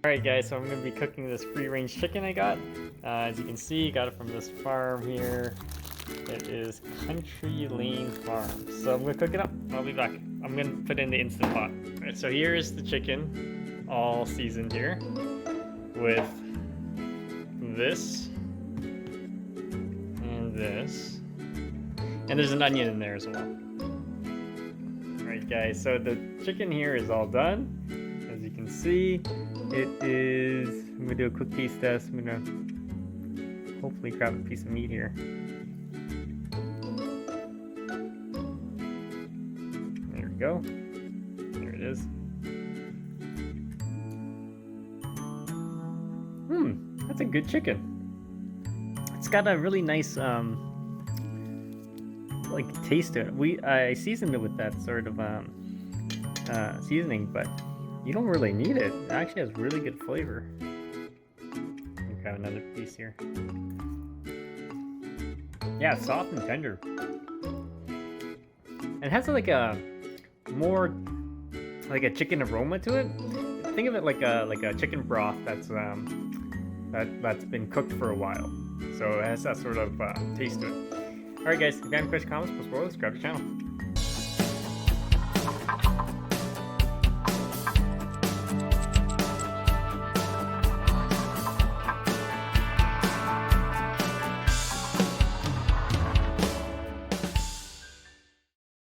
Alright guys, so I'm going to be cooking this free-range chicken I got. As you can see, got it from this farm here. It is Country Lane Farm. So I'm going to cook it up. I'll be back. I'm going to put it in the Instant Pot. Alright, so here is the chicken, all seasoned here, with this, and this. And there's an onion in there as well. Alright guys, so the chicken here is all done. As you can see, it is, I'm gonna do a quick taste test. I'm gonna hopefully grab a piece of meat here. There we go. There it is. That's a good chicken. It's got a really nice like taste to it. I seasoned it with that sort of seasoning, but you don't really need it. It actually has really good flavor. Let me grab another piece here. Yeah, it's soft and tender. It has like a more like a chicken aroma to it. Think of it like a chicken broth that's been cooked for a while. So it has that sort of taste to it. Alright guys, if you have any questions, comments, post below, subscribe to the channel.